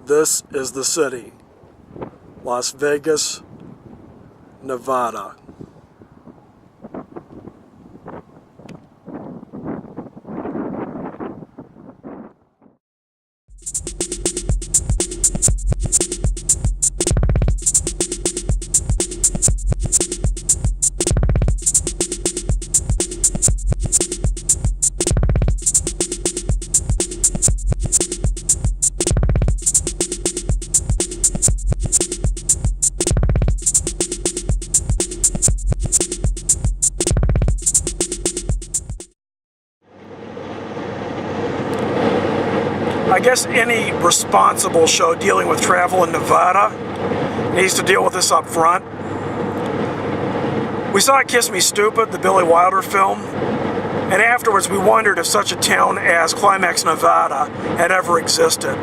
This is the city, Las Vegas, Nevada. I guess any responsible show dealing with travel in Nevada needs to deal with this up front. We saw Kiss Me Stupid, the Billy Wilder film, and afterwards we wondered if such a town as Climax, Nevada had ever existed.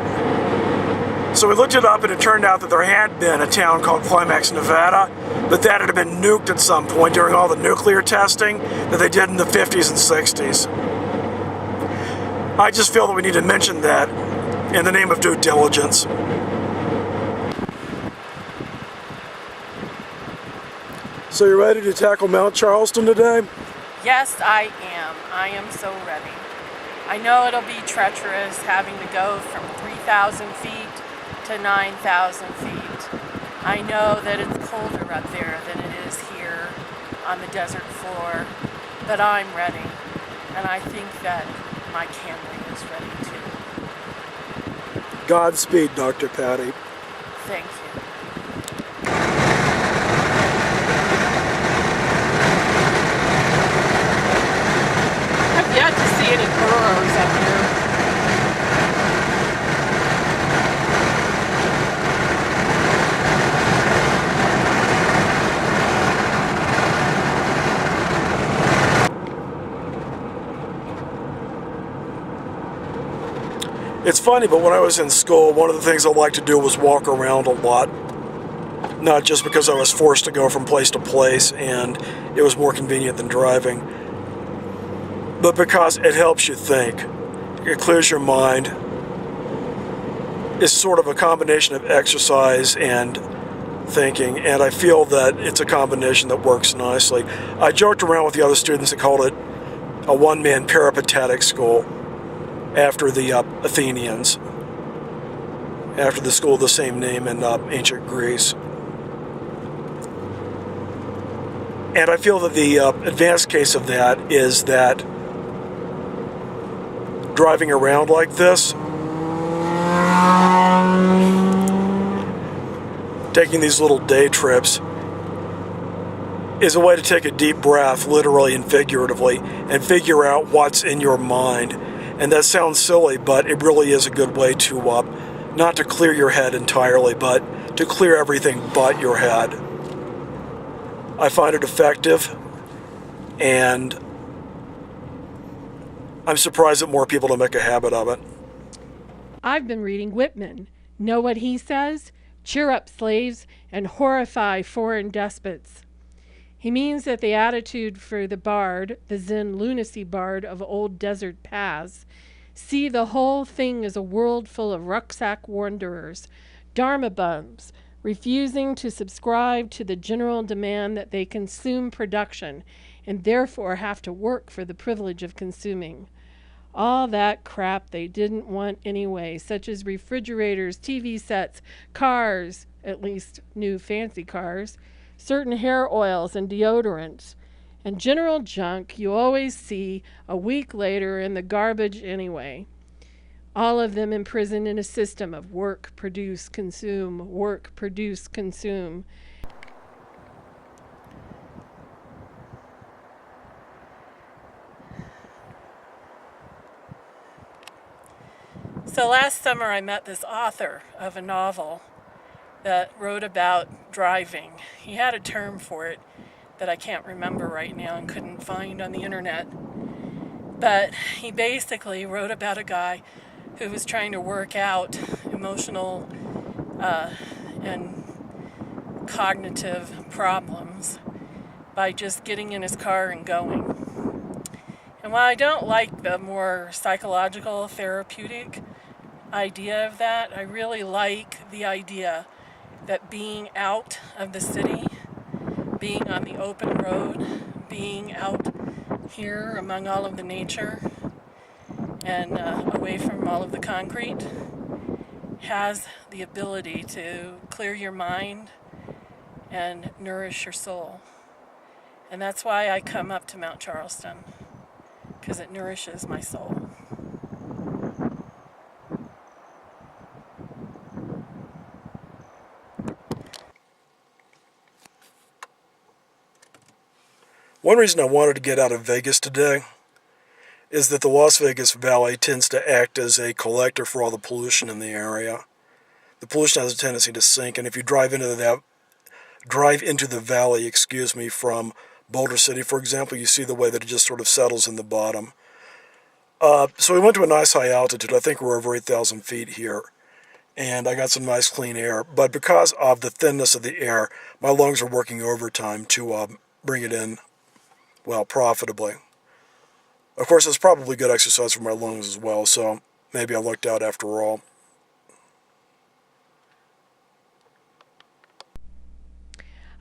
So we looked it up and it turned out that there had been a town called Climax, Nevada, but that had been nuked at some point during all the nuclear testing that they did in the 50s and 60s. I just feel that we need to mention that in the name of due diligence. So you ready to tackle Mount Charleston today? Yes, I am. I am so ready. I know it'll be treacherous having to go from 3,000 feet to 9,000 feet. I know that it's colder up there than it is here on the desert floor, but I'm ready, and I think that my Camry is ready too. Godspeed, Dr. Pattie. Thank you. I've yet to see any burros up here. It's funny, but when I was in school, one of the things I liked to do was walk around a lot. Not just because I was forced to go from place to place and it was more convenient than driving, but because it helps you think. It clears your mind. It's sort of a combination of exercise and thinking, and I feel that it's a combination that works nicely. I joked around with the other students that called it a one-man peripatetic school, after the Athenians, after the school of the same name in ancient Greece. And I feel that the advanced case of that is that driving around like this, taking these little day trips, is a way to take a deep breath, literally and figuratively, and figure out what's in your mind. And that sounds silly, but it really is a good way to, not to clear your head entirely, but to clear everything but your head. I find it effective, and I'm surprised that more people don't make a habit of it. I've been reading Whitman. Know what he says? Cheer up, slaves, and horrify foreign despots. He means that the attitude for the bard, the Zen lunacy bard of old desert paths, see the whole thing as a world full of rucksack wanderers, Dharma Bums, refusing to subscribe to the general demand that they consume production and therefore have to work for the privilege of consuming. All that crap they didn't want anyway, such as refrigerators, TV sets, cars, at least new fancy cars, certain hair oils and deodorants, and general junk you always see a week later in the garbage anyway. All of them imprisoned in a system of work, produce, consume, work, produce, consume. So last summer I met this author of a novel that wrote about driving. He had a term for it that I can't remember right now and couldn't find on the internet. But he basically wrote about a guy who was trying to work out emotional and cognitive problems by just getting in his car and going. And while I don't like the more psychological, therapeutic idea of that. I really like the idea that being out of the city, being on the open road, being out here among all of the nature and away from all of the concrete has the ability to clear your mind and nourish your soul. And that's why I come up to Mount Charleston, because it nourishes my soul. One reason I wanted to get out of Vegas today is that the Las Vegas Valley tends to act as a collector for all the pollution in the area. The pollution has a tendency to sink, and if you drive into the valley, from Boulder City, for example, you see the way that it just sort of settles in the bottom. So we went to a nice high altitude. I think we're over 8,000 feet here, and I got some nice clean air. But because of the thinness of the air, my lungs are working overtime to bring it in, well, profitably. Of course, it's probably good exercise for my lungs as well, so maybe I lucked out after all.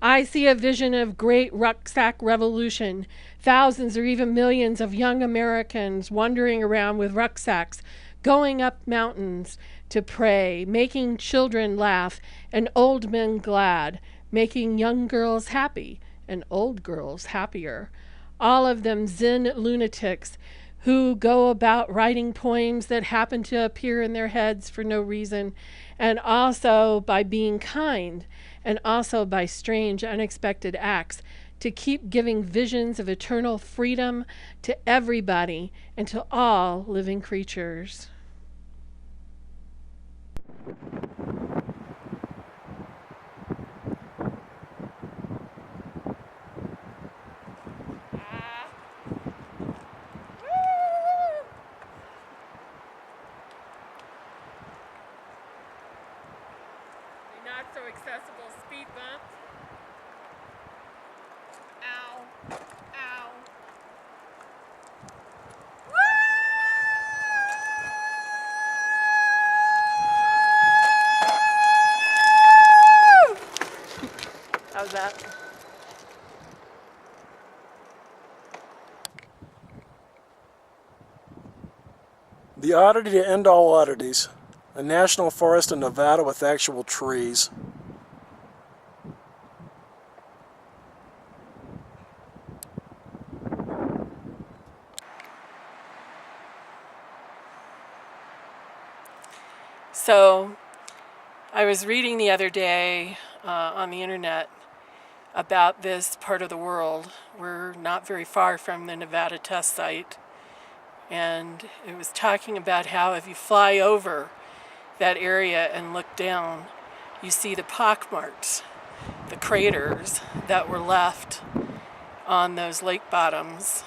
I see a vision of great rucksack revolution. Thousands or even millions of young Americans wandering around with rucksacks, going up mountains to pray, making children laugh and old men glad, making young girls happy and old girls happier. All of them Zen lunatics who go about writing poems that happen to appear in their heads for no reason, and also by being kind, and also by strange, unexpected acts to keep giving visions of eternal freedom to everybody and to all living creatures. Not so accessible speed bump. Ow. Ow. Woo! How's that? The oddity to end all oddities. A national forest in Nevada with actual trees. So, I was reading the other day on the internet about this part of the world. We're not very far from the Nevada test site. And it was talking about how if you fly over that area and look down, you see the pockmarks, the craters that were left on those lake bottoms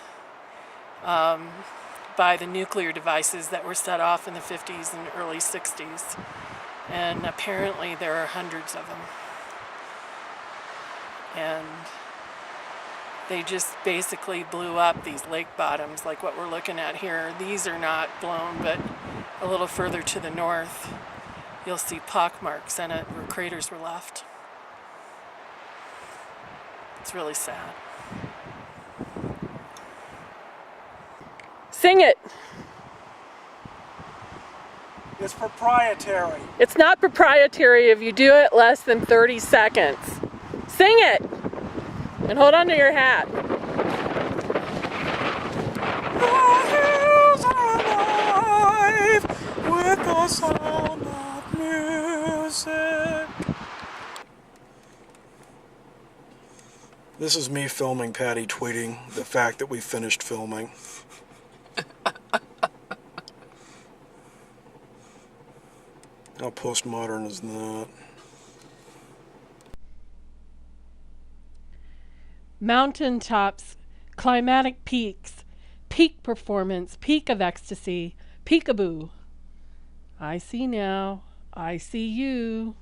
by the nuclear devices that were set off in the 50s and early 60s. And apparently there are hundreds of them. And they just basically blew up these lake bottoms like what we're looking at here. These are not blown, but a little further to the north, you'll see pockmarks in it where craters were left. It's really sad. Sing it. It's proprietary. It's not proprietary if you do it less than 30 seconds. Sing it. And hold on to your hat. The hills are alive with the sound of music. This is me filming Pattie tweeting the fact that we finished filming. How postmodern is that? Mountaintops, climatic peaks, peak performance, peak of ecstasy, peekaboo. I see now. I see you.